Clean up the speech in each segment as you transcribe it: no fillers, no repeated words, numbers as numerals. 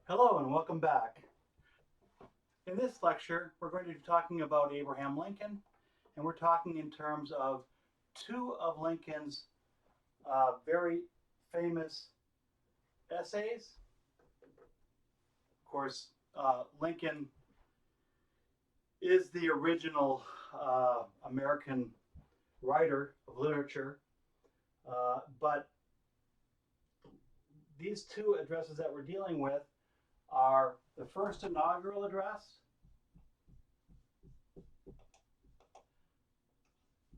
Hello and welcome back. In this lecture, we're going to be talking about Abraham Lincoln, and we're talking in terms of two of Lincoln's very famous essays. Of course, Lincoln is the original American writer of literature, but these two addresses that we're dealing with are the first inaugural address,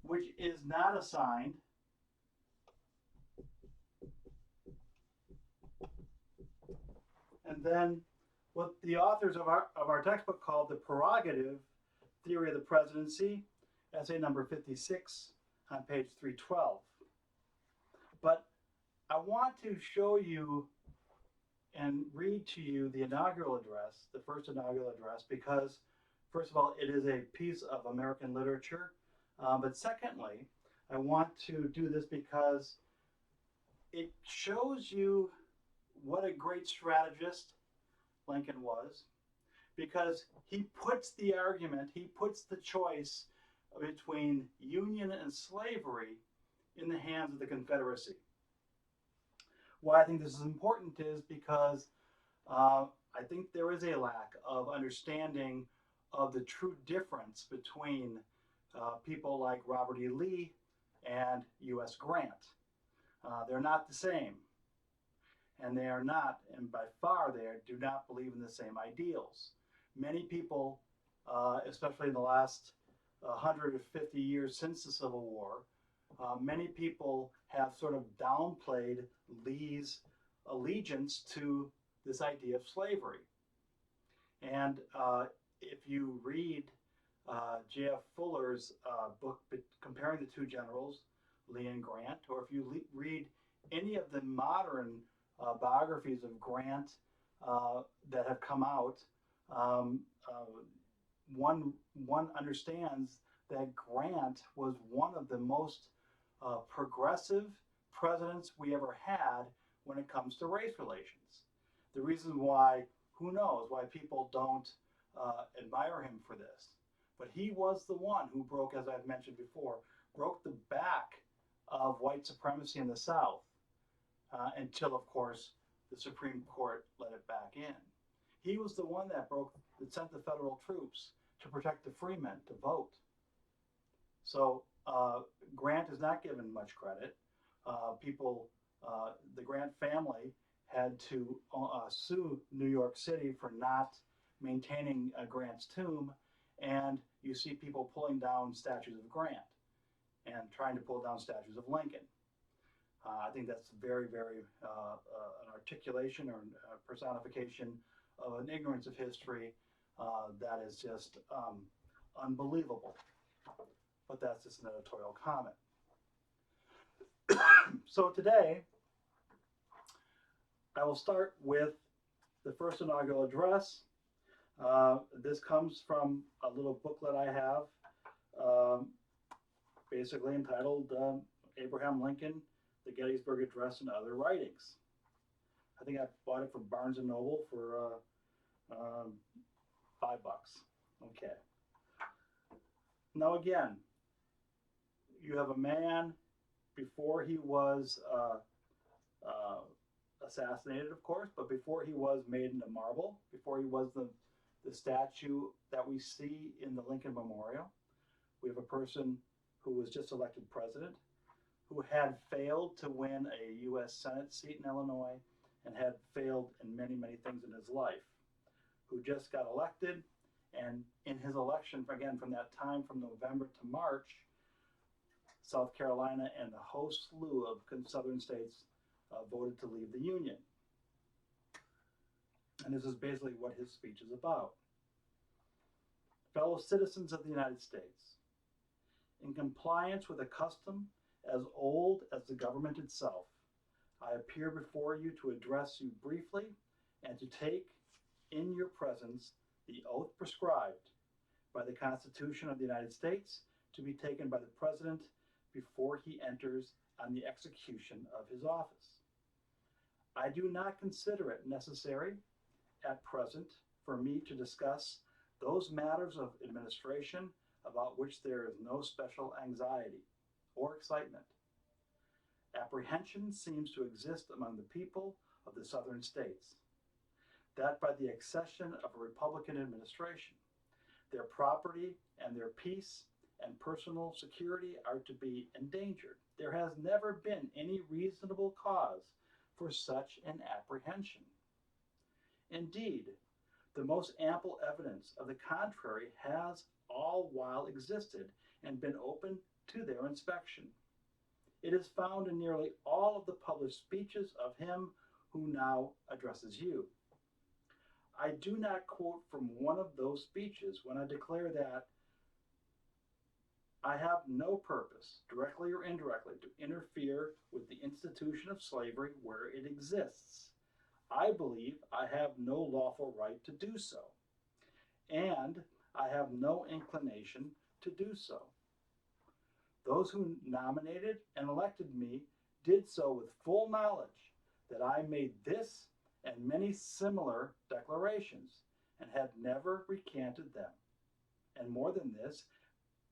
which is not assigned, and then what the authors of our textbook called the prerogative theory of the presidency, essay number 56 on page 312. But I want to show you and read to you the inaugural address, the first inaugural address, because first of all, it is a piece of American literature. But secondly, I want to do this because it shows you what a great strategist Lincoln was, because he puts the argument, he puts the choice between union and slavery in the hands of the Confederacy. Why I think this is important is because I think there is a lack of understanding of the true difference between people like Robert E. Lee and U.S. Grant. They're not the same, and they are not, and by far they do not believe in the same ideals. Many people, especially in the last 150 years since the Civil War, many people have sort of downplayed Lee's allegiance to this idea of slavery. And if you read J.F. Fuller's book comparing the two generals, Lee and Grant, or if you read any of the modern biographies of Grant that have come out, um, uh, one understands that Grant was one of the most progressive presidents we ever had when it comes to race relations. The reason why, who knows, why people don't admire him for this. But he was the one who broke, as I've mentioned before, broke the back of white supremacy in the South until, of course, the Supreme Court let it back in. He was the one that sent the federal troops to protect the freemen to vote. So Grant is not given much credit. The Grant family had to sue New York City for not maintaining Grant's tomb, and you see people pulling down statues of Grant and trying to pull down statues of Lincoln. I think that's very, very an articulation or a personification of an ignorance of history that is just unbelievable. But that's just an editorial comment. So today, I will start with the first inaugural address. This comes from a little booklet I have, um, basically entitled Abraham Lincoln, the Gettysburg Address and Other Writings. I think I bought it from Barnes and Noble for $5. Okay. Now again, you have a man before he was assassinated, of course, but before he was made into marble, before he was the statue that we see in the Lincoln Memorial. We have a person who was just elected president, who had failed to win a U.S. Senate seat in Illinois and had failed in many, many things in his life, who just got elected. And in his election, again, from that time, from November to March, South Carolina and a whole slew of southern states voted to leave the Union. And this is basically what his speech is about. Fellow citizens of the United States, in compliance with a custom as old as the government itself, I appear before you to address you briefly and to take in your presence the oath prescribed by the Constitution of the United States to be taken by the President before he enters on the execution of his office. I do not consider it necessary at present for me to discuss those matters of administration about which there is no special anxiety or excitement. Apprehension seems to exist among the people of the southern states, that by the accession of a Republican administration, their property and their peace and personal security are to be endangered. There has never been any reasonable cause for such an apprehension. Indeed, the most ample evidence of the contrary has all while existed and been open to their inspection. It is found in nearly all of the published speeches of him who now addresses you. I do not quote from one of those speeches when I declare that I have no purpose, directly or indirectly, to interfere with the institution of slavery where it exists. I believe I have no lawful right to do so, and I have no inclination to do so. Those who nominated and elected me did so with full knowledge that I made this and many similar declarations and had never recanted them. And more than this,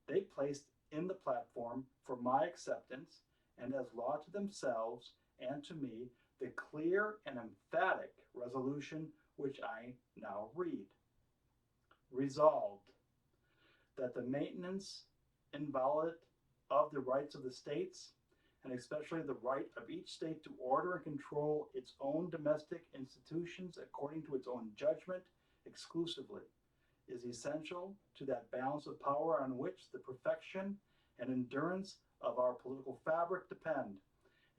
they placed in the platform for my acceptance and as law to themselves and to me the clear and emphatic resolution which I now read. Resolved, that the maintenance inviolate of the rights of the states, and especially the right of each state to order and control its own domestic institutions according to its own judgment exclusively, is essential to that balance of power on which the perfection and endurance of our political fabric depend,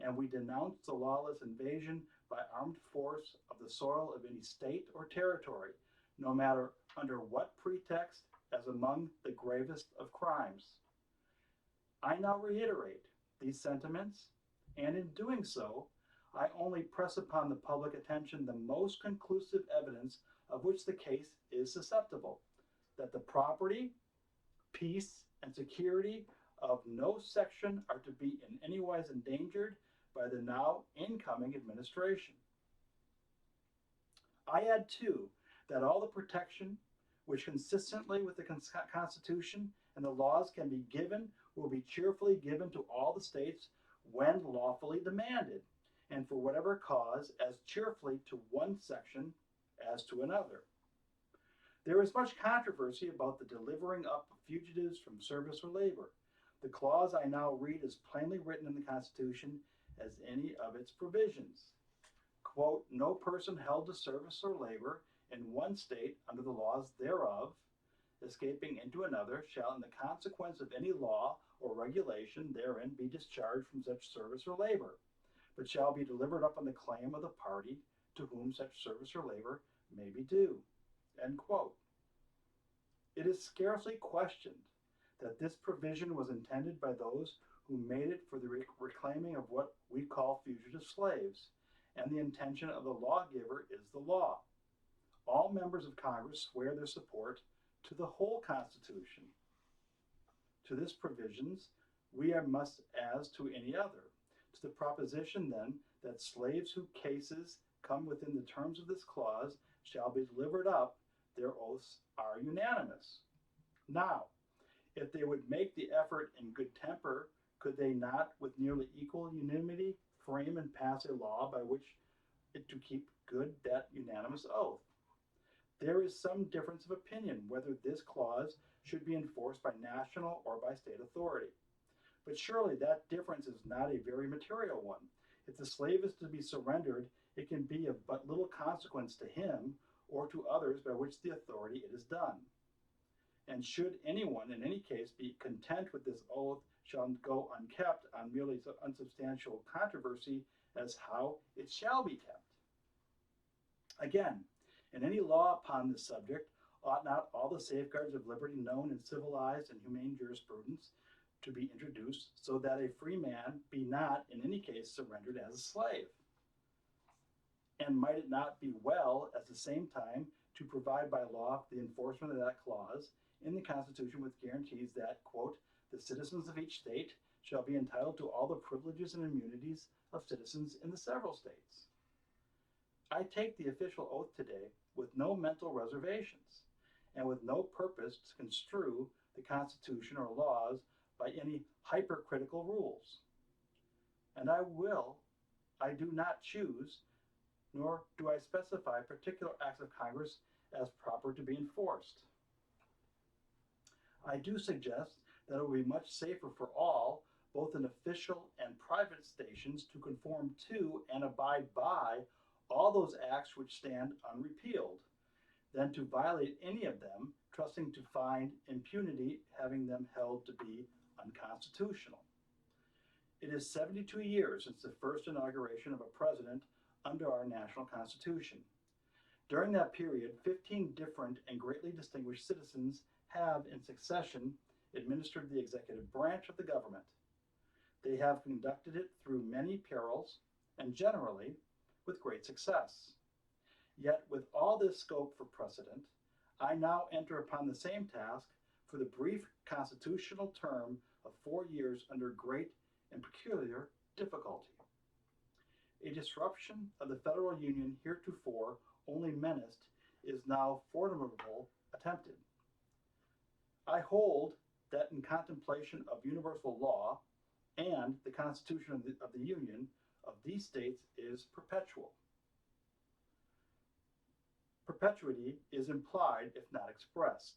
and we denounce the lawless invasion by armed force of the soil of any state or territory, no matter under what pretext, as among the gravest of crimes. I now reiterate these sentiments, and in doing so, I only press upon the public attention the most conclusive evidence of which the case is susceptible, that the property, peace, and security of no section are to be in any wise endangered by the now incoming administration. I add too that all the protection which consistently with the Constitution and the laws can be given will be cheerfully given to all the states when lawfully demanded, and for whatever cause as cheerfully to one section as to another. There is much controversy about the delivering up of fugitives from service or labor. The clause I now read is plainly written in the Constitution as any of its provisions. Quote, no person held to service or labor in one state under the laws thereof, escaping into another, shall in the consequence of any law or regulation therein be discharged from such service or labor, but shall be delivered up on the claim of the party to whom such service or labor may be due. End quote. It is scarcely questioned that this provision was intended by those who made it for the reclaiming of what we call fugitive slaves, and the intention of the lawgiver is the law. All members of Congress swear their support to the whole Constitution. To this provisions we must as to any other. To the proposition then that slaves whose cases come within the terms of this clause shall be delivered up, their oaths are unanimous. Now, if they would make the effort in good temper, could they not with nearly equal unanimity frame and pass a law by which to keep good that unanimous oath? There is some difference of opinion whether this clause should be enforced by national or by state authority. But surely that difference is not a very material one. If the slave is to be surrendered, it can be of but little consequence to him or to others by which the authority it is done. And should anyone in any case be content with this oath shall go unkept on merely unsubstantial controversy as how it shall be kept. Again, in any law upon this subject, ought not all the safeguards of liberty known in civilized and humane jurisprudence to be introduced, so that a free man be not in any case surrendered as a slave? And might it not be well at the same time to provide by law the enforcement of that clause in the Constitution with guarantees that, quote, the citizens of each state shall be entitled to all the privileges and immunities of citizens in the several states? I take the official oath today with no mental reservations and with no purpose to construe the Constitution or laws by any hypercritical rules. And I do not choose, nor do I specify particular acts of Congress as proper to be enforced. I do suggest that it will be much safer for all, both in official and private stations, to conform to and abide by all those acts which stand unrepealed, than to violate any of them, trusting to find impunity, having them held to be unconstitutional. It is 72 years since the first inauguration of a president under our national Constitution. During that period, 15 different and greatly distinguished citizens have, in succession, administered the executive branch of the government. They have conducted it through many perils and generally with great success. Yet, with all this scope for precedent, I now enter upon the same task for the brief constitutional term of 4 years under great and peculiar difficulty. A disruption of the federal union heretofore only menaced is now formidable attempted. I hold that in contemplation of universal law and the Constitution of the Union of these states is perpetual. Perpetuity is implied if not expressed.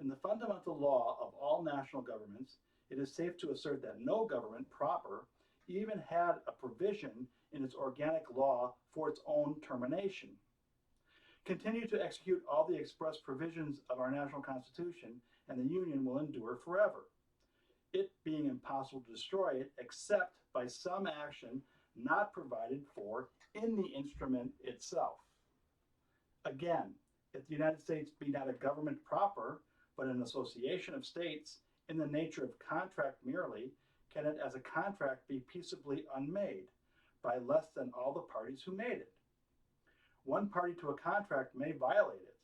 In the fundamental law of all national governments, it is safe to assert that no government proper even had a provision in its organic law for its own termination. Continue to execute all the express provisions of our national Constitution, and the Union will endure forever, it being impossible to destroy it except by some action not provided for in the instrument itself. Again, if the United States be not a government proper, but an association of states in the nature of contract merely, can it as a contract be peaceably unmade by less than all the parties who made it? One party to a contract may violate it,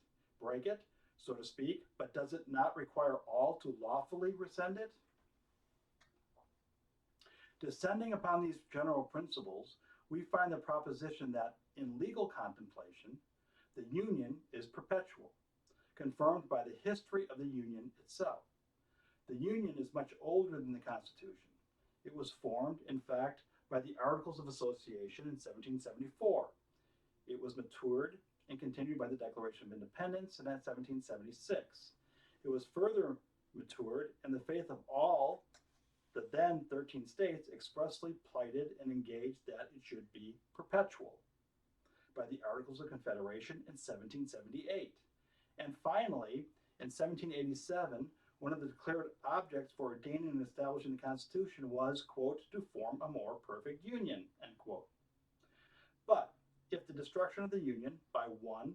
break it, so to speak, but does it not require all to lawfully rescind it? Descending upon these general principles, we find the proposition that in legal contemplation, the Union is perpetual, confirmed by the history of the Union itself. The Union is much older than the Constitution. It was formed, in fact, by the Articles of Association in 1774. It was matured and continued by the Declaration of Independence in 1776. It was further matured in the faith of all the then 13 states expressly plighted and engaged that it should be perpetual by the Articles of Confederation in 1778. And finally, in 1787, one of the declared objects for ordaining and establishing the Constitution was, quote, to form a more perfect union, end quote. But if the destruction of the Union by one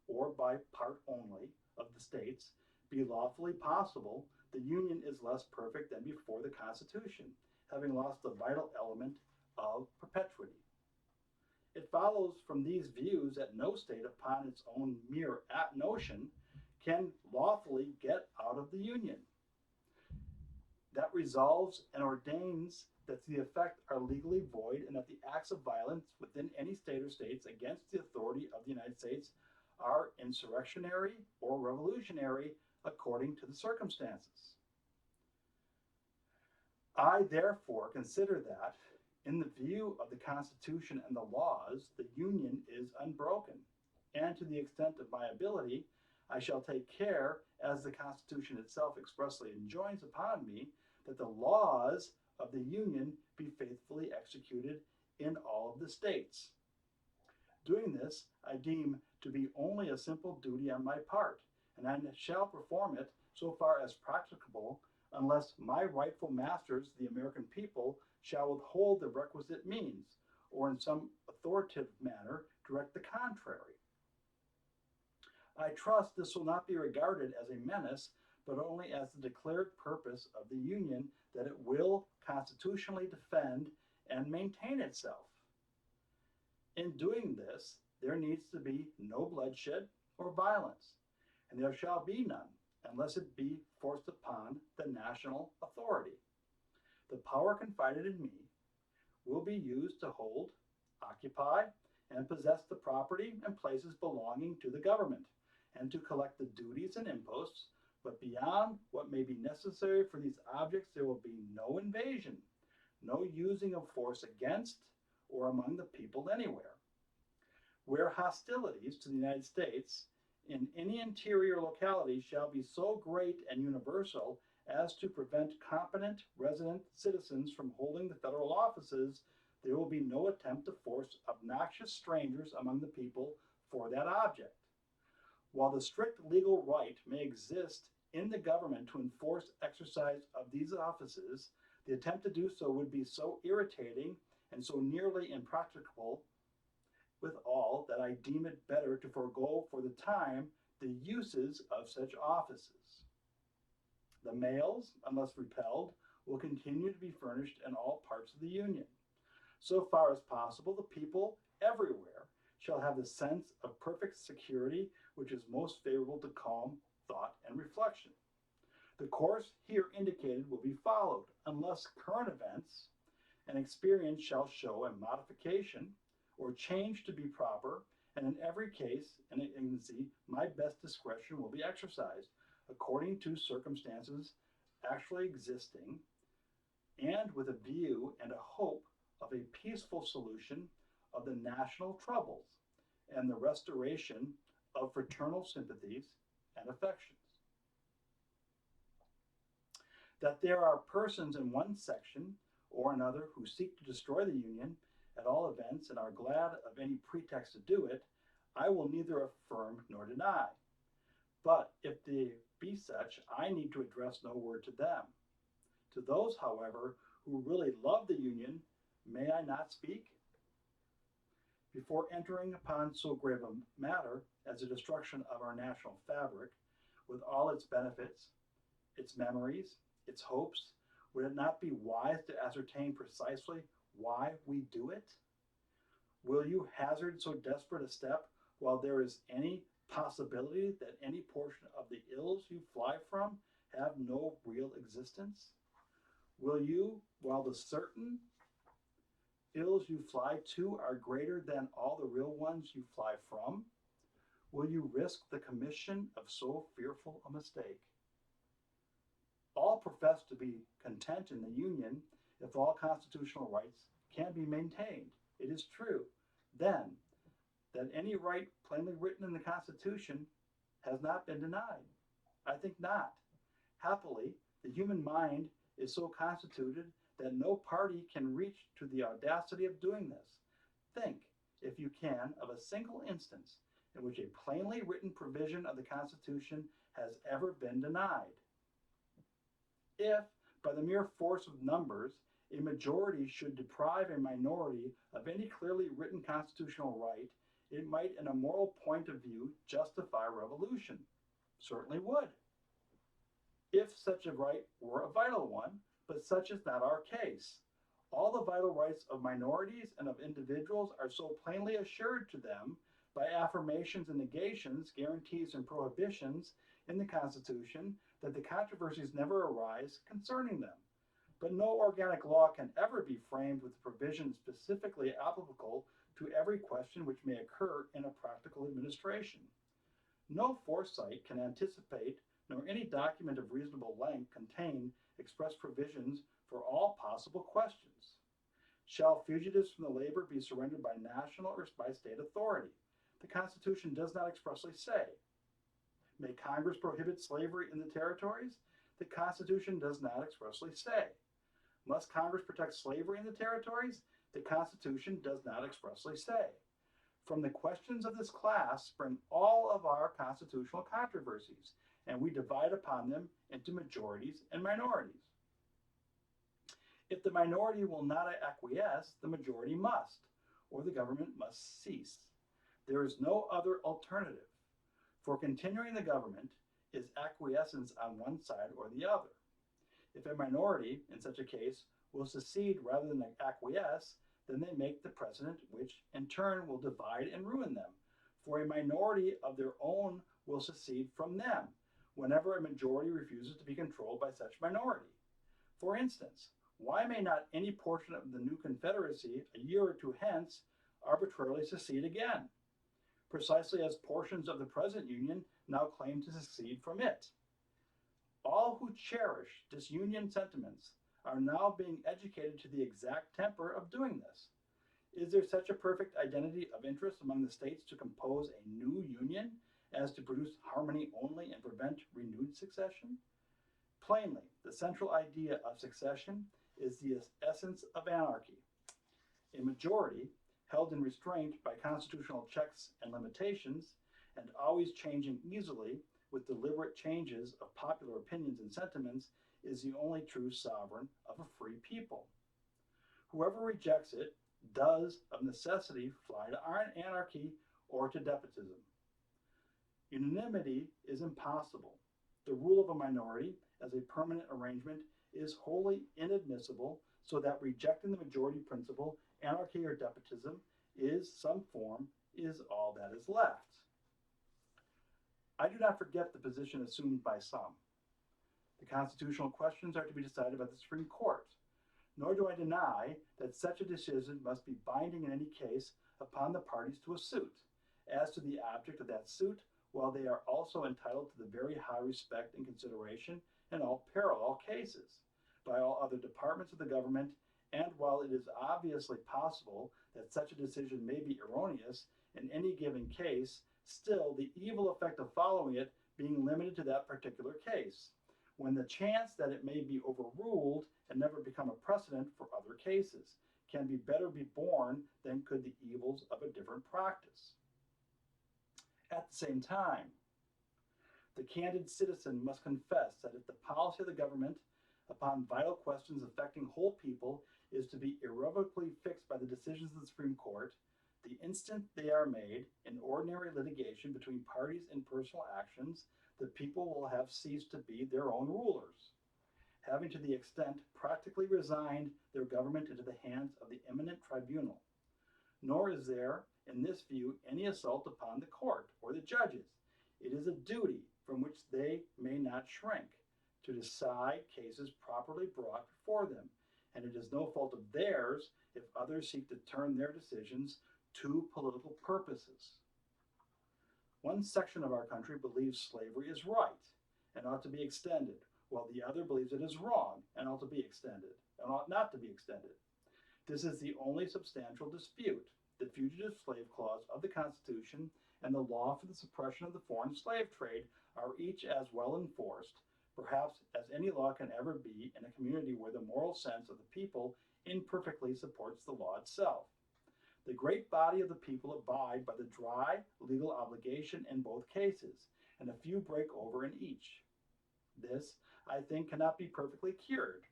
or by part only of the states be lawfully possible, the Union is less perfect than before the Constitution, having lost the vital element of perpetuity. It follows from these views that no state, upon its own mere notion, can lawfully get out of the Union. That resolves and ordains that the effect are legally void and that the acts of violence within any state or states against the authority of the United States are insurrectionary or revolutionary according to the circumstances. I therefore consider that, in the view of the Constitution and the laws, the Union is unbroken, and to the extent of my ability, I shall take care, as the Constitution itself expressly enjoins upon me, that the laws of the Union be faithfully executed in all of the states. Doing this, I deem to be only a simple duty on my part, and I shall perform it so far as practicable, unless my rightful masters, the American people, shall withhold the requisite means, or in some authoritative manner direct the contrary. I trust this will not be regarded as a menace, but only as the declared purpose of the Union, that it will constitutionally defend and maintain itself. In doing this, there needs to be no bloodshed or violence, and there shall be none unless it be forced upon the national authority. The power confided in me will be used to hold, occupy, and possess the property and places belonging to the government, and to collect the duties and imposts, but beyond what may be necessary for these objects there will be no invasion, no using of force against or among the people anywhere. Where hostilities to the United States in any interior locality shall be so great and universal as to prevent competent resident citizens from holding the federal offices, there will be no attempt to force obnoxious strangers among the people for that object. While the strict legal right may exist in the government to enforce exercise of these offices, the attempt to do so would be so irritating and so nearly impracticable withal that I deem it better to forego for the time the uses of such offices. The mails, unless repelled, will continue to be furnished in all parts of the Union. So far as possible, the people everywhere shall have the sense of perfect security which is most favorable to calm thought and reflection. The course here indicated will be followed, unless current events and experience shall show a modification or change to be proper, and in every case and agency, my best discretion will be exercised according to circumstances actually existing, and with a view and a hope of a peaceful solution of the national troubles and the restoration of fraternal sympathies and affections. That there are persons in one section or another who seek to destroy the Union at all events and are glad of any pretext to do it, I will neither affirm nor deny. But if they be such, I need to address no word to them. To those, however, who really love the Union, may I not speak? Before entering upon so grave a matter as the destruction of our national fabric, with all its benefits, its memories, its hopes, would it not be wise to ascertain precisely why we do it? Will you hazard so desperate a step while there is any possibility that any portion of the ills you fly from have no real existence? Will you, while the certain ills you fly to are greater than all the real ones you fly from, will you risk the commission of so fearful a mistake? All profess to be content in the Union if all constitutional rights can be maintained. It is true, then, that any right plainly written in the Constitution has not been denied. I think not. Happily, the human mind is so constituted that no party can reach to the audacity of doing this. Think, if you can, of a single instance in which a plainly written provision of the Constitution has ever been denied. If, by the mere force of numbers, a majority should deprive a minority of any clearly written constitutional right, it might, in a moral point of view, justify revolution. Certainly would. If such a right were a vital one, but such is not our case. All the vital rights of minorities and of individuals are so plainly assured to them by affirmations and negations, guarantees and prohibitions in the Constitution that the controversies never arise concerning them. But no organic law can ever be framed with provisions specifically applicable to every question which may occur in a practical administration. No foresight can anticipate, nor any document of reasonable length contain express provisions for all possible questions. Shall fugitives from the labor be surrendered by national or by state authority? The Constitution does not expressly say. May Congress prohibit slavery in the territories? The Constitution does not expressly say. Must Congress protect slavery in the territories? The Constitution does not expressly say. From the questions of this class spring all of our constitutional controversies, and we divide upon them into majorities and minorities. If the minority will not acquiesce, the majority must, or the government must cease. There is no other alternative. For continuing the government is acquiescence on one side or the other. If a minority, in such a case, will secede rather than acquiesce, then they make the precedent, which in turn will divide and ruin them. For a minority of their own will secede from them, whenever a majority refuses to be controlled by such minority. For instance, why may not any portion of the new Confederacy, a year or two hence, arbitrarily secede again, precisely as portions of the present Union now claim to secede from it. All who cherish disunion sentiments are now being educated to the exact temper of doing this. Is there such a perfect identity of interest among the states to compose a new union as to produce harmony only and prevent renewed succession? Plainly, the central idea of succession is the essence of anarchy. A majority, held in restraint by constitutional checks and limitations, and always changing easily with deliberate changes of popular opinions and sentiments, is the only true sovereign of a free people. Whoever rejects it does of necessity fly to anarchy or to despotism. Unanimity is impossible. The rule of a minority as a permanent arrangement is wholly inadmissible, so that rejecting the majority principle, anarchy or despotism is some form, is all that is left. I do not forget the position assumed by some. The constitutional questions are to be decided by the Supreme Court, nor do I deny that such a decision must be binding in any case upon the parties to a suit, as to the object of that suit, while they are also entitled to the very high respect and consideration in all parallel cases, by all other departments of the government, and while it is obviously possible that such a decision may be erroneous in any given case, still the evil effect of following it being limited to that particular case, when the chance that it may be overruled and never become a precedent for other cases can be better be borne than could the evils of a different practice. At the same time, the candid citizen must confess that if the policy of the government upon vital questions affecting whole people is to be irrevocably fixed by the decisions of the Supreme Court, the instant they are made in ordinary litigation between parties in personal actions, the people will have ceased to be their own rulers, having to the extent practically resigned their government into the hands of the eminent tribunal. Nor is there, in this view, any assault upon the court or the judges. It is a duty from which they may not shrink, to decide cases properly brought before them, and it is no fault of theirs if others seek to turn their decisions to political purposes. One section of our country believes slavery is right and ought to be extended, while the other believes it is wrong and ought to be extended and ought not to be extended. This is the only substantial dispute. The Fugitive Slave Clause of the Constitution and the law for the suppression of the foreign slave trade are each as well enforced, perhaps as any law can ever be in a community where the moral sense of the people imperfectly supports the law itself. The great body of the people abide by the dry legal obligation in both cases, and a few break over in each. This, I think, cannot be perfectly cured,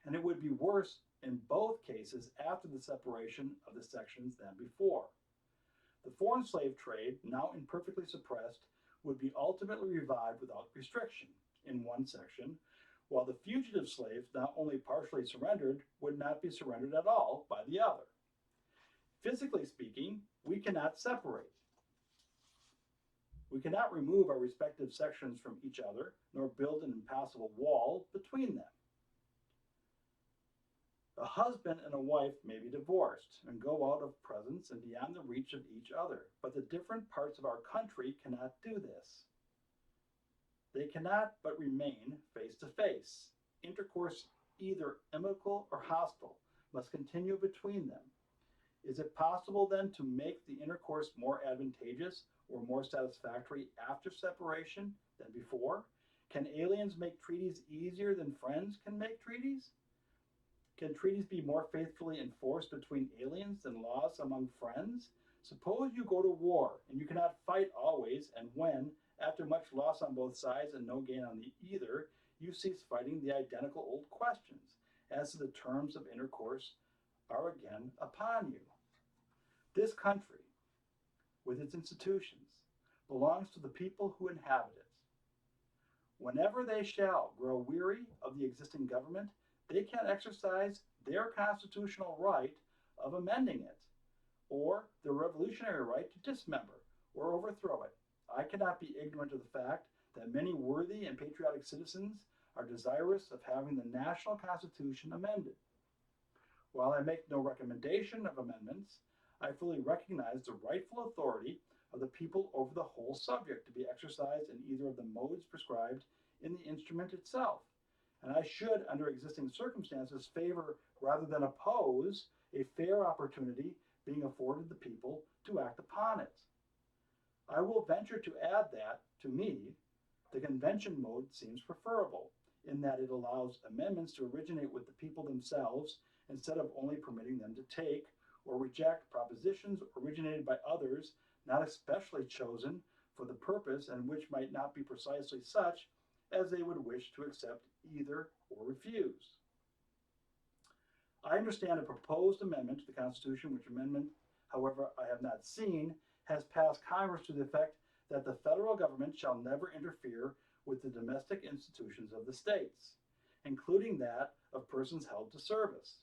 and it would be worse in both cases after the separation of the sections than before. The foreign slave trade, now imperfectly suppressed, would be ultimately revived without restriction in one section, while the fugitive slaves, not only partially surrendered, would not be surrendered at all by the other. Physically speaking, we cannot separate. We cannot remove our respective sections from each other, nor build an impassable wall between them. A husband and a wife may be divorced and go out of presence and beyond the reach of each other, but the different parts of our country cannot do this. They cannot but remain face to face. Intercourse, either amicable or hostile, must continue between them. Is it possible then to make the intercourse more advantageous or more satisfactory after separation than before? Can aliens make treaties easier than friends can make treaties? Can treaties be more faithfully enforced between aliens than laws among friends? Suppose you go to war, and you cannot fight always, and when, after much loss on both sides and no gain on either, you cease fighting, the identical old questions as to the terms of intercourse are again upon you. This country, with its institutions, belongs to the people who inhabit it. Whenever they shall grow weary of the existing government, they can exercise their constitutional right of amending it, or the revolutionary right to dismember or overthrow it. I cannot be ignorant of the fact that many worthy and patriotic citizens are desirous of having the national constitution amended. While I make no recommendation of amendments, I fully recognize the rightful authority of the people over the whole subject to be exercised in either of the modes prescribed in the instrument itself. And I should, under existing circumstances, favor rather than oppose a fair opportunity being afforded the people to act upon it. I will venture to add that, to me, the convention mode seems preferable, in that it allows amendments to originate with the people themselves instead of only permitting them to take or reject propositions originated by others not especially chosen for the purpose and which might not be precisely such as they would wish to accept either or refuse. I understand a proposed amendment to the Constitution, which amendment, however, I have not seen, has passed Congress to the effect that the federal government shall never interfere with the domestic institutions of the states, including that of persons held to service.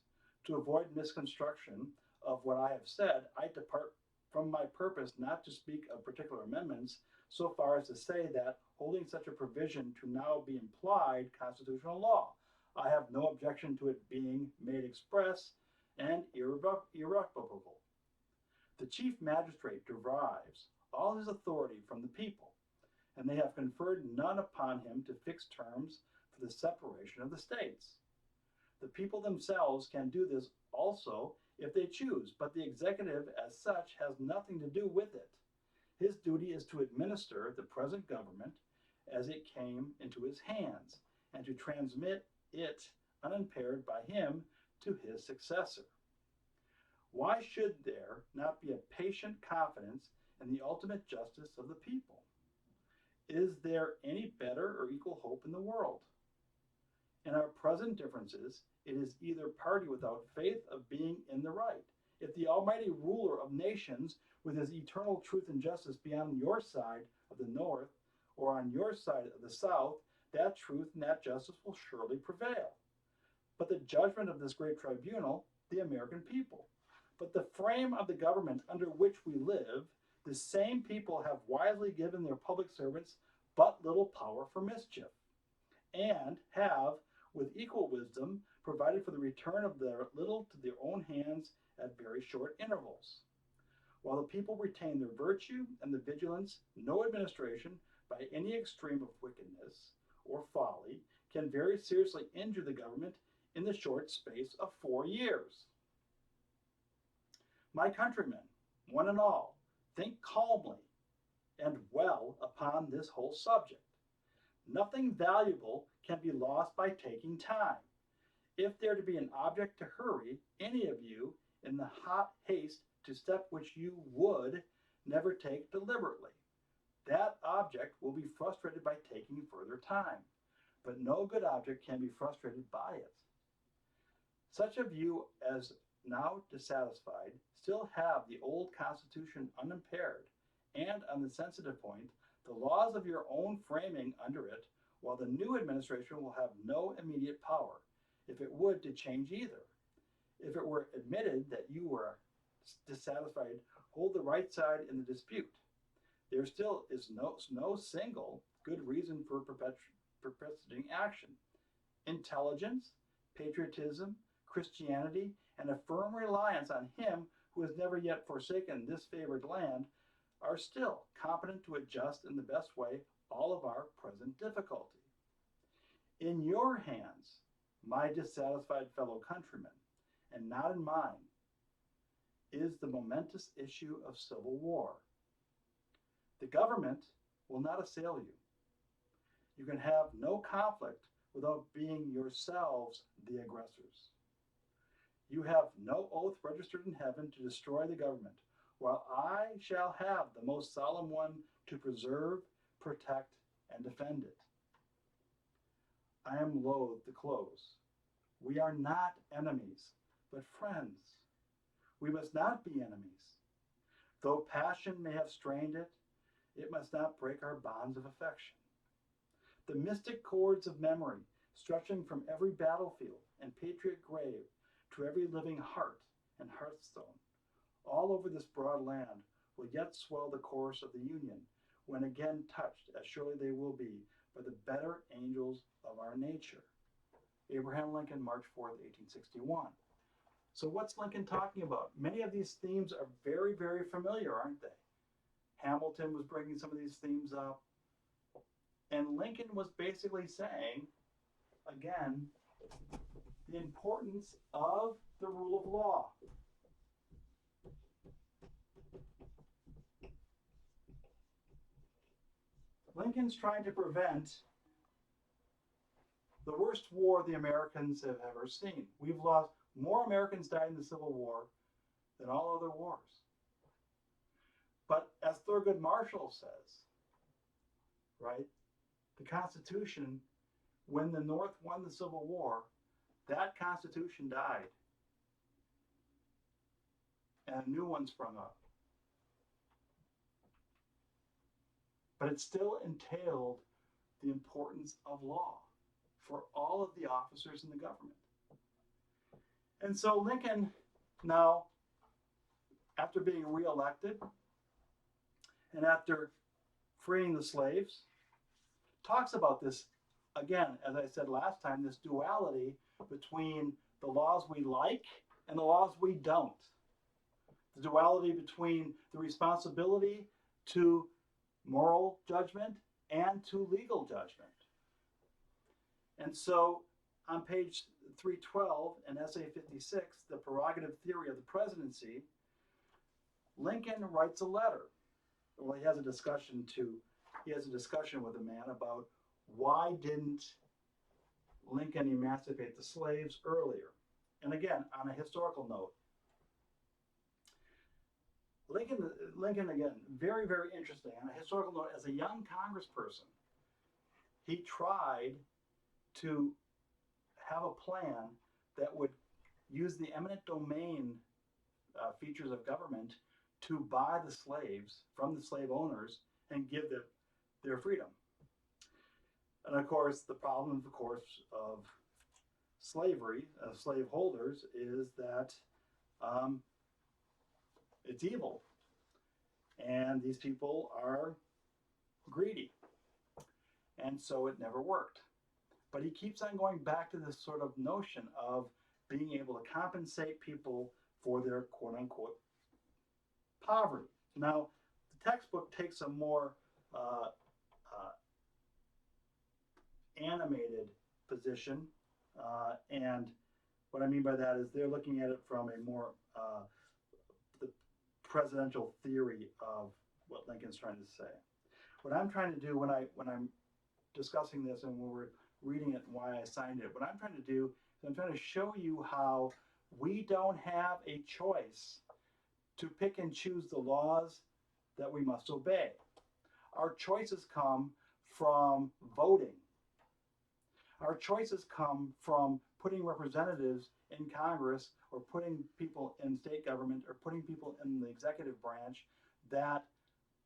To avoid misconstruction of what I have said, I depart from my purpose not to speak of particular amendments so far as to say that holding such a provision to now be implied constitutional law, I have no objection to it being made express and irrevocable. The chief magistrate derives all his authority from the people, and they have conferred none upon him to fix terms for the separation of the states. The people themselves can do this also if they choose, but the executive as such has nothing to do with it. His duty is to administer the present government as it came into his hands, and to transmit it unimpaired by him to his successor. Why should there not be a patient confidence in the ultimate justice of the people? Is there any better or equal hope in the world? In our present differences, it is either party without faith of being in the right. If the almighty ruler of nations, with his eternal truth and justice, be on your side of the north, or on your side of the south, that truth and that justice will surely prevail. But the judgment of this great tribunal, the American people. But the frame of the government under which we live, the same people have wisely given their public servants but little power for mischief, and have, with equal wisdom, provided for the return of their little to their own hands at very short intervals. While the people retain their virtue and the vigilance, no administration, by any extreme of wickedness or folly, can very seriously injure the government in the short space of 4 years. My countrymen, one and all, think calmly and well upon this whole subject. Nothing valuable can be lost by taking time. If there to be an object to hurry any of you in the hot haste to step which you would never take deliberately, that object will be frustrated by taking further time. But no good object can be frustrated by it. Such of you as now dissatisfied still have the old Constitution unimpaired, and on the sensitive point, the laws of your own framing under it, while the new administration will have no immediate power, if it would, to change either. If it were admitted that you were dissatisfied, hold the right side in the dispute. There still is no single good reason for perpetuating action. Intelligence, patriotism, Christianity, and a firm reliance on him who has never yet forsaken this favored land are still competent to adjust in the best way all of our present difficulty. In your hands, my dissatisfied fellow countrymen, and not in mine, is the momentous issue of civil war. The government will not assail you. You can have no conflict without being yourselves the aggressors. You have no oath registered in heaven to destroy the government, while I shall have the most solemn one to preserve, protect, and defend it. I am loath to close. We are not enemies, but friends. We must not be enemies. Though passion may have strained it, it must not break our bonds of affection. The mystic cords of memory, stretching from every battlefield and patriot grave to every living heart and hearthstone, all over this broad land, will yet swell the chorus of the Union, when again touched, as surely they will be, by the better angels of our nature. Abraham Lincoln, March 4th, 1861. So what's Lincoln talking about? Many of these themes are very, very familiar, aren't they? Hamilton was bringing some of these themes up. And Lincoln was basically saying, again, the importance of the rule of law. Lincoln's trying to prevent the worst war the Americans have ever seen. We've lost more Americans died in the Civil War than all other wars. But as Thurgood Marshall says, right, the Constitution, when the North won the Civil War, that Constitution died and a new one sprung up. But it still entailed the importance of law for all of the officers in the government. And so Lincoln now, after being reelected and after freeing the slaves, talks about this, again, as I said last time, this duality between the laws we like and the laws we don't. The duality between the responsibility to moral judgment and to legal judgment. And so on page 312 in Essay 56, the prerogative theory of the presidency, Lincoln writes a letter. Well, he has a discussion with a man about why didn't Lincoln emancipate the slaves earlier. And again, on a historical note, Lincoln again, very, very interesting. On a historical note, as a young congressperson, he tried to have a plan that would use the eminent domain features of government to buy the slaves from the slave owners and give them their freedom. And of course, the problem, of course, of slavery, of slaveholders, is that it's evil. And these people are greedy. And so it never worked. But he keeps on going back to this sort of notion of being able to compensate people for their quote unquote poverty. Now, the textbook takes a more animated position. And what I mean by that is they're looking at it from a more the presidential theory of what Lincoln's trying to say. What I'm trying to do when I'm discussing this and when we're reading it and why I signed it, what I'm trying to do is I'm trying to show you how we don't have a choice to pick and choose the laws that we must obey. Our choices come from voting. Our choices come from putting representatives in Congress or putting people in state government or putting people in the executive branch that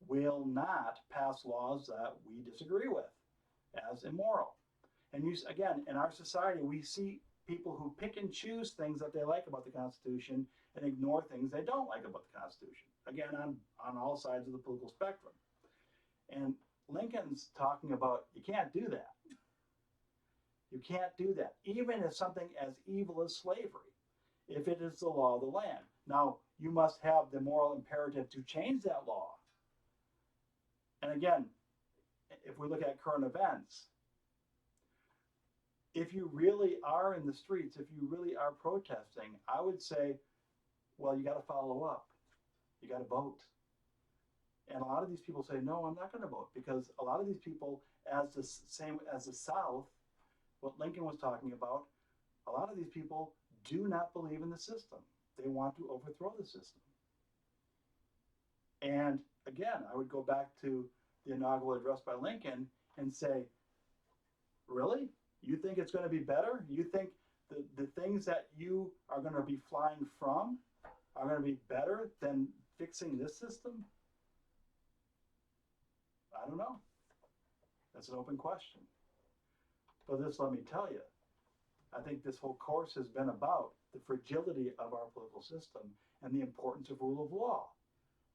will not pass laws that we disagree with as immoral. And again, in our society, we see people who pick and choose things that they like about the Constitution and ignore things they don't like about the Constitution. Again, on all sides of the political spectrum. And Lincoln's talking about you can't do that. You can't do that, even if something as evil as slavery, if it is the law of the land. Now, you must have the moral imperative to change that law. And again, if we look at current events, if you really are in the streets, if you really are protesting, I would say, well, you got to follow up. You got to vote. And a lot of these people say, no, I'm not going to vote, because a lot of these people, as the same as the South, what Lincoln was talking about, a lot of these people do not believe in the system. They want to overthrow the system. And again, I would go back to the inaugural address by Lincoln and say, really? You think it's going to be better? You think the things that you are going to be flying from are going to be better than fixing this system? I don't know. That's an open question. But this, let me tell you, I think this whole course has been about the fragility of our political system and the importance of rule of law.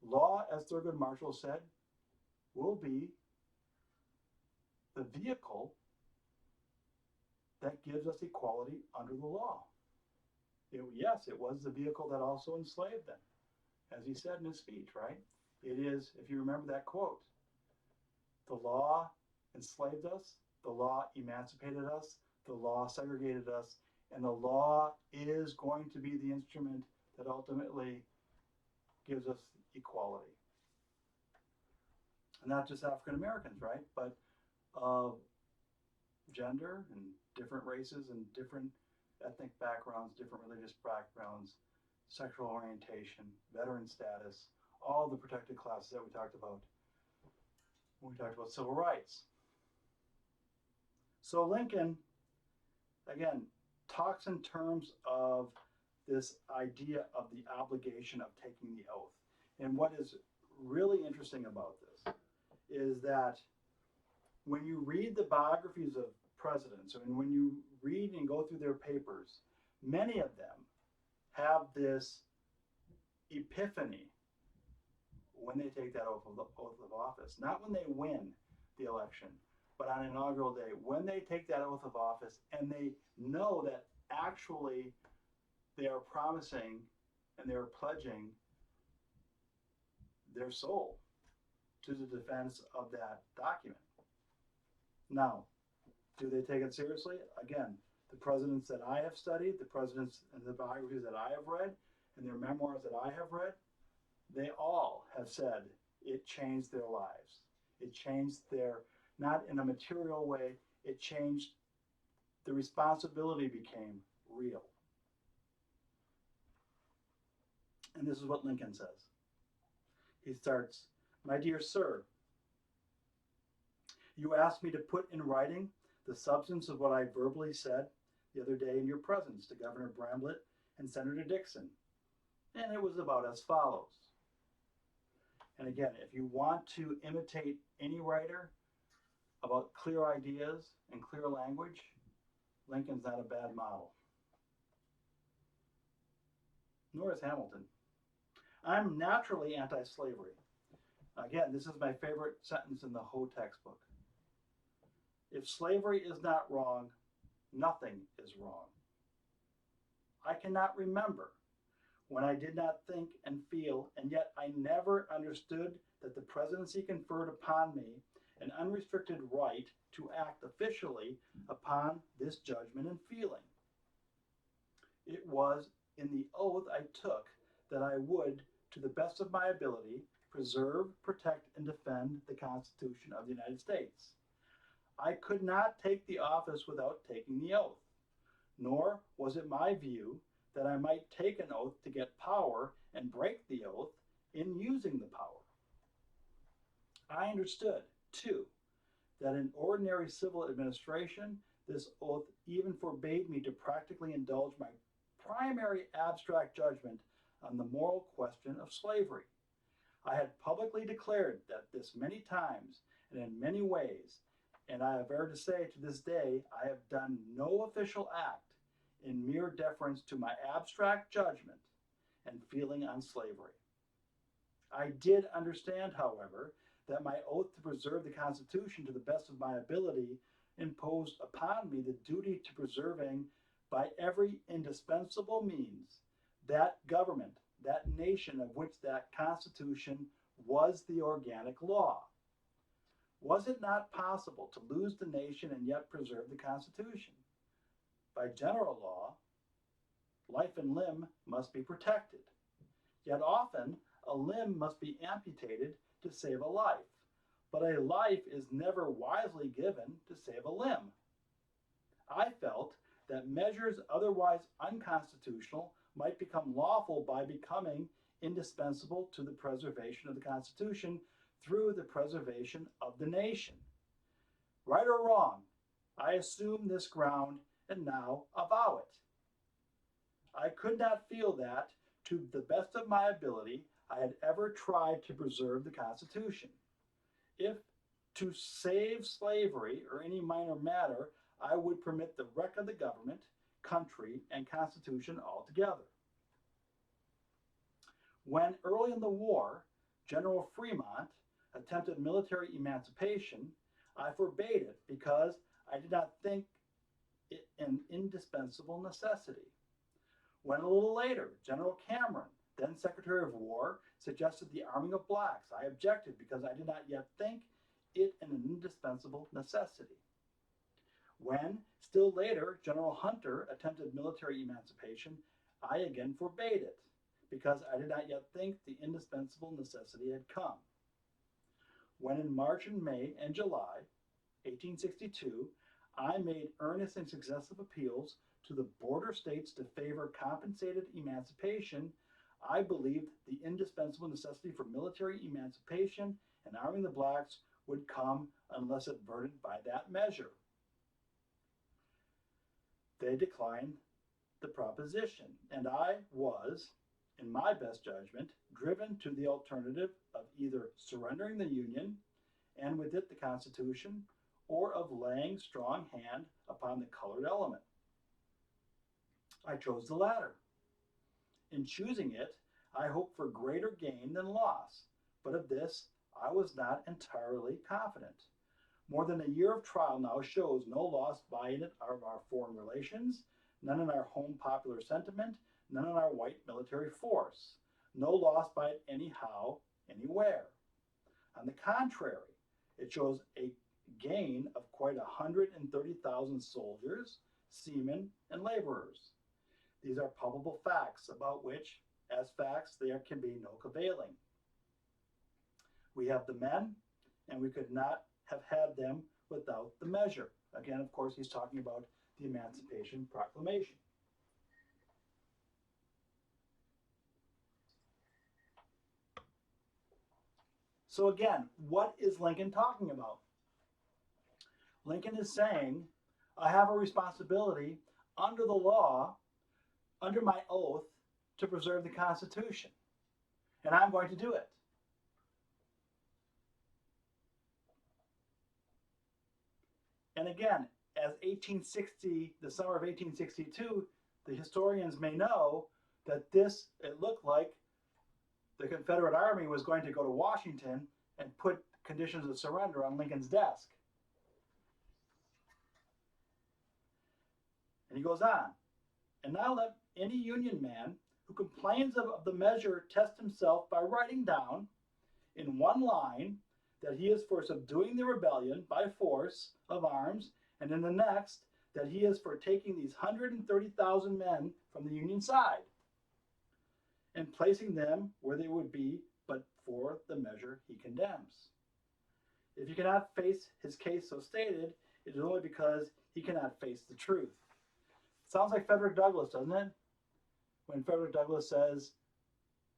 Law, as Thurgood Marshall said, will be the vehicle that gives us equality under the law. Yes, it was the vehicle that also enslaved them, as he said in his speech, right? It is, if you remember that quote, the law enslaved us, the law emancipated us, the law segregated us, and the law is going to be the instrument that ultimately gives us equality. And not just African Americans, right? But uh, gender and different races and different ethnic backgrounds, different religious backgrounds, sexual orientation, veteran status, all the protected classes that we talked about when we talked about civil rights. So Lincoln, again, talks in terms of this idea of the obligation of taking the oath. And what is really interesting about this is that when you read the biographies of presidents, and when you read and go through their papers, many of them have this epiphany when they take that oath of office. Not when they win the election, but on inaugural day, when they take that oath of office and they know that actually they are promising and they're pledging their soul to the defense of that document. Now, do they take it seriously? Again, the presidents that I have studied, the presidents and the biographies that I have read, and their memoirs that I have read, they all have said it changed their lives. It changed their, not in a material way, it changed, the responsibility became real. And this is what Lincoln says. He starts, "My dear sir, you asked me to put in writing the substance of what I verbally said the other day in your presence to Governor Bramlett and Senator Dixon. And it was about as follows." And again, if you want to imitate any writer about clear ideas and clear language, Lincoln's not a bad model. Nor is Hamilton. "I'm naturally anti-slavery." Again, this is my favorite sentence in the whole textbook. "If slavery is not wrong, nothing is wrong. I cannot remember when I did not think and feel, and yet I never understood that the presidency conferred upon me an unrestricted right to act officially upon this judgment and feeling. It was in the oath I took that I would, to the best of my ability, preserve, protect, and defend the Constitution of the United States. I could not take the office without taking the oath, nor was it my view that I might take an oath to get power and break the oath in using the power. I understood, too, that in ordinary civil administration, this oath even forbade me to practically indulge my primary abstract judgment on the moral question of slavery. I had publicly declared that this many times and in many ways, and I aver to say to this day, I have done no official act in mere deference to my abstract judgment and feeling on slavery. I did understand, however, that my oath to preserve the Constitution to the best of my ability imposed upon me the duty to preserving by every indispensable means that government, that nation of which that Constitution was the organic law. Was it not possible to lose the nation and yet preserve the Constitution? By general law, life and limb must be protected. Yet often, a limb must be amputated to save a life, but a life is never wisely given to save a limb. I felt that measures otherwise unconstitutional might become lawful by becoming indispensable to the preservation of the Constitution through the preservation of the nation. Right or wrong, I assume this ground and now avow it. I could not feel that, to the best of my ability, I had ever tried to preserve the Constitution. If to save slavery or any minor matter, I would permit the wreck of the government, country, and Constitution altogether. When early in the war, General Fremont attempted military emancipation, I forbade it because I did not think it an indispensable necessity. When a little later, General Cameron, then Secretary of War, suggested the arming of blacks, I objected because I did not yet think it an indispensable necessity. When, still later, General Hunter attempted military emancipation, I again forbade it because I did not yet think the indispensable necessity had come. When in March and May and July 1862, I made earnest and successive appeals to the border states to favor compensated emancipation, I believed the indispensable necessity for military emancipation and arming the blacks would come unless averted by that measure. They declined the proposition, and I was, in my best judgment, driven to the alternative of either surrendering the Union, and with it the Constitution, or of laying strong hand upon the colored element. I chose the latter. In choosing it, I hoped for greater gain than loss, but of this I was not entirely confident. More than a year of trial now shows no loss by it of our foreign relations, none in our home popular sentiment, none in our white military force, no loss by it anyhow, anywhere. On the contrary, it shows a gain of quite 130,000 soldiers, seamen, and laborers. These are palpable facts about which, as facts, there can be no cavailing. We have the men, and we could not have had them without the measure. Again, of course, he's talking about the Emancipation Proclamation. So again, what is Lincoln talking about? Lincoln is saying, I have a responsibility under the law, under my oath, to preserve the Constitution. And I'm going to do it. And again, as the summer of 1862, the historians may know that it looked like the Confederate Army was going to go to Washington and put conditions of surrender on Lincoln's desk. And he goes on, and now let any Union man who complains of the measure test himself by writing down in one line that he is for subduing the rebellion by force of arms, and in the next that he is for taking these 130,000 men from the Union side and placing them where they would be but for the measure he condemns. If he cannot face his case so stated, it is only because he cannot face the truth. Sounds like Frederick Douglass, doesn't it? When Frederick Douglass says,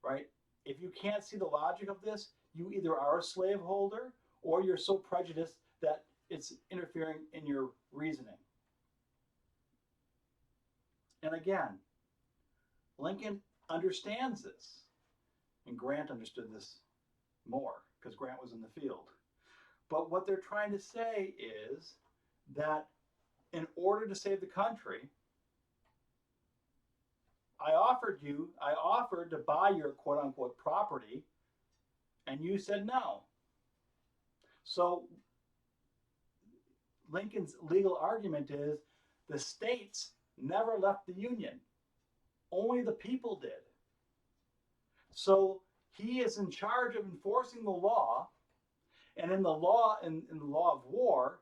right, if you can't see the logic of this, you either are a slaveholder or you're so prejudiced that it's interfering in your reasoning. And again, Lincoln understands this. And Grant understood this more because Grant was in the field. But what they're trying to say is that in order to save the country, I offered to buy your quote unquote property, and you said no. So Lincoln's legal argument is the states never left the Union. Only the people did. So he is in charge of enforcing the law, and in the law of war,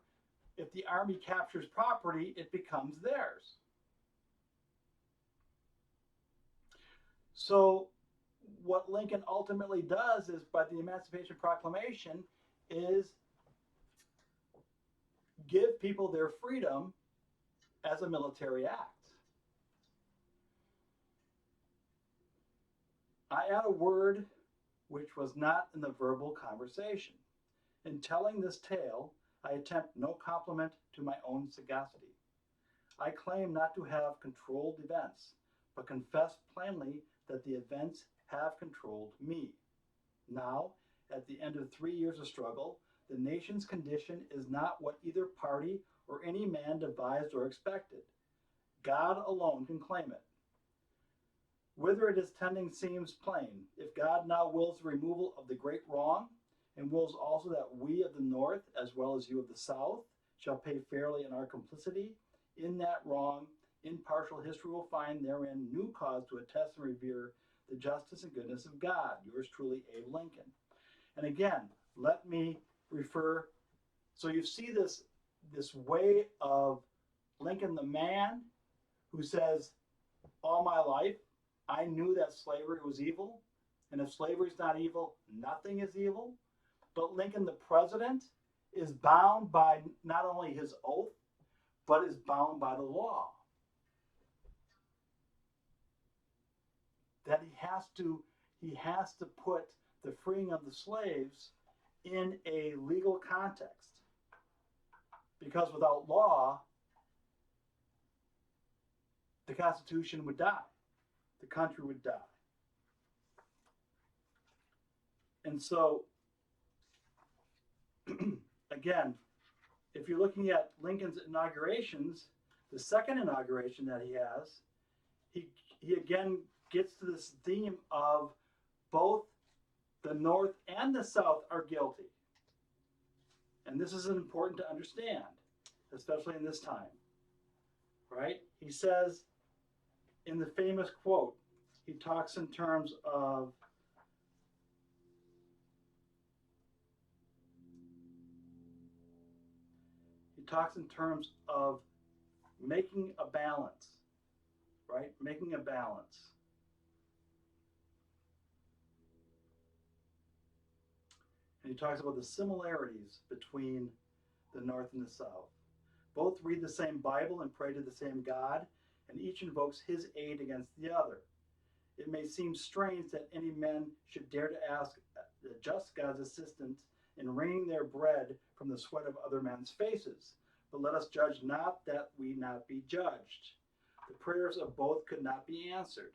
if the army captures property, it becomes theirs. So what Lincoln ultimately does is, by the Emancipation Proclamation, is give people their freedom as a military act. I add a word which was not in the verbal conversation. In telling this tale, I attempt no compliment to my own sagacity. I claim not to have controlled events, but confess plainly that the events have controlled me. Now, at the end of 3 years of struggle, the nation's condition is not what either party or any man devised or expected. God alone can claim it. Whither it is tending seems plain. If God now wills the removal of the great wrong, and wills also that we of the North, as well as you of the South, shall pay fairly in our complicity in that wrong, impartial history will find therein new cause to attest and revere the justice and goodness of God. Yours truly, Abe Lincoln. And again, let me refer. So you see this way of Lincoln the man who says, all my life, I knew that slavery was evil. And if slavery is not evil, nothing is evil. But Lincoln the president is bound by not only his oath, but is bound by the law. That he has to put the freeing of the slaves in a legal context. Because without law, the Constitution would die. The country would die. And so, again, if you're looking at Lincoln's inaugurations, the second inauguration that he has, he again gets to this theme of both the North and the South are guilty. And this is important to understand, especially in this time, right? He says in the famous quote, he talks in terms of making a balance, right? Making a balance. And he talks about the similarities between the North and the South. Both read the same Bible and pray to the same God, and each invokes his aid against the other. It may seem strange that any men should dare to ask the just God's assistance in wringing their bread from the sweat of other men's faces. But let us judge not that we not be judged. The prayers of both could not be answered,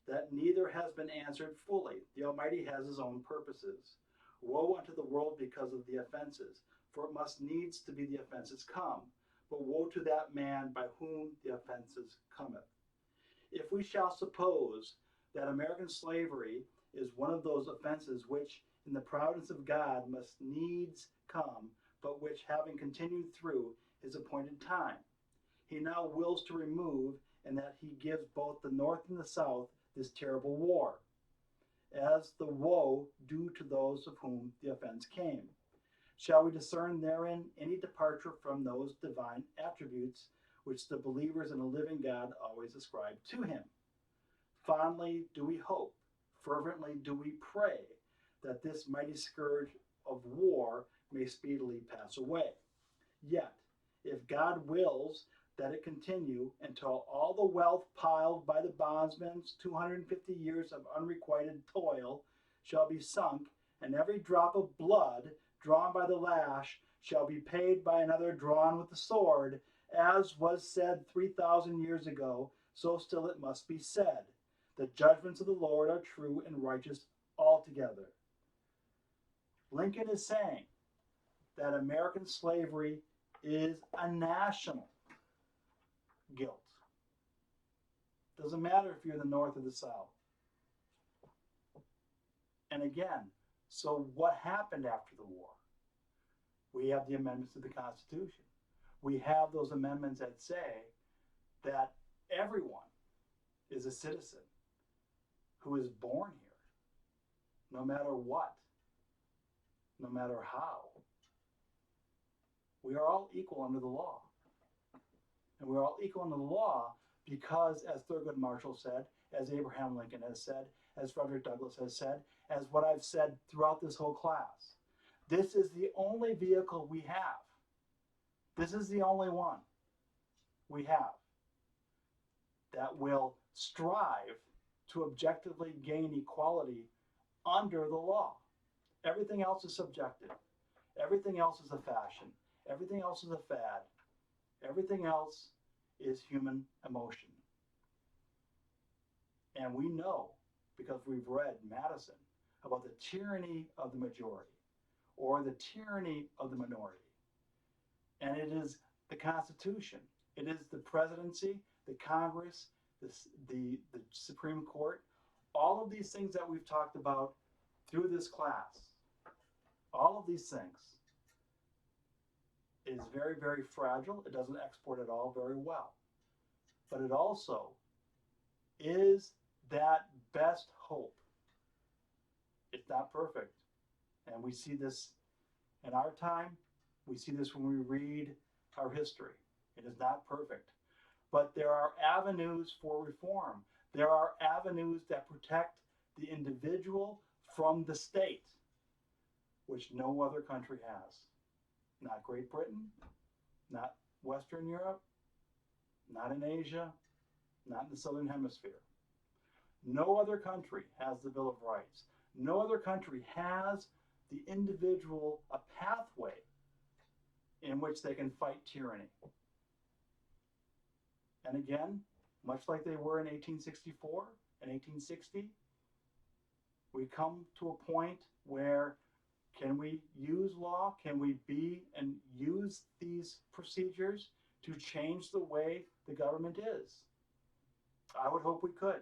that neither has been answered fully. The Almighty has his own purposes. Woe unto the world because of the offenses, for it must needs to be the offenses come. But woe to that man by whom the offenses cometh. If we shall suppose that American slavery is one of those offenses which, in the providence of God, must needs come, but which, having continued through his appointed time, he now wills to remove, and that he gives both the North and the South this terrible war, as the woe due to those of whom the offense came. Shall we discern therein any departure from those divine attributes which the believers in a living God always ascribe to him? Fondly do we hope, fervently do we pray, that this mighty scourge of war may speedily pass away. Yet, if God wills that it continue until all the wealth piled by the bondsman's 250 years of unrequited toil shall be sunk, and every drop of blood drawn by the lash shall be paid by another drawn with the sword, as was said 3,000 years ago, so still it must be said. The judgments of the Lord are true and righteous altogether. Lincoln is saying that American slavery is a national guilt. Doesn't matter if you're in the North or the South. And again, so what happened after the war? We have the amendments to the Constitution. We have those amendments that say that everyone is a citizen who is born here, no matter what, no matter how. We are all equal under the law. And we're all equal under the law because, as Thurgood Marshall said, as Abraham Lincoln has said, as Frederick Douglass has said, as what I've said throughout this whole class, this is the only vehicle we have. This is the only one we have that will strive to objectively gain equality under the law. Everything else is subjective. Everything else is a fashion. Everything else is a fad. Everything else is human emotion. And we know, because we've read Madison, about the tyranny of the majority or the tyranny of the minority. And it is the Constitution. It is the presidency, the Congress, the Supreme Court, all of these things that we've talked about through this class. All of these things is very, very fragile. It doesn't export at all very well. but it also is that best hope. It's not perfect. And we see this in our time. We see this when we read our history. It is not perfect. But there are avenues for reform. There are avenues that protect the individual from the state, which no other country has. Not Great Britain, not Western Europe, not in Asia, not in the Southern Hemisphere. No other country has the Bill of Rights. No other country has the individual a pathway in which they can fight tyranny. And again, much like they were in 1864 and 1860, we come to a point where can we use law? Can we be and use these procedures to change the way the government is? I would hope we could.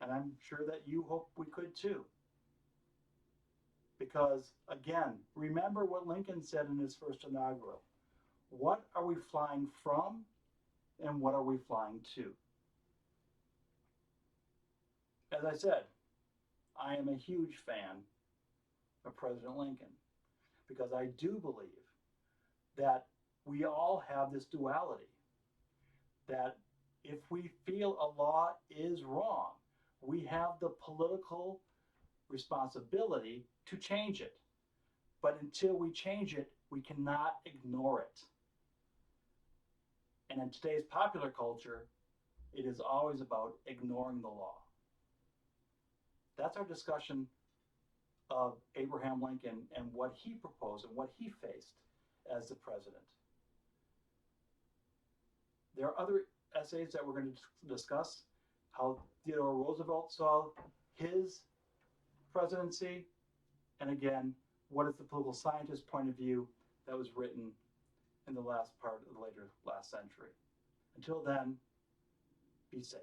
And I'm sure that you hope we could too. Because again, remember what Lincoln said in his first inaugural. What are we flying from and what are we flying to? As I said, I am a huge fan of President Lincoln because I do believe that we all have this duality, that if we feel a law is wrong, we have the political responsibility to change it. But until we change it, we cannot ignore it. And in today's popular culture, it is always about ignoring the law. That's our discussion of Abraham Lincoln and what he proposed and what he faced as the president. There are other essays that we're going to discuss, how Theodore Roosevelt saw his presidency, and again, what is the political scientist point of view that was written in the last part of the later last century. Until then, be safe.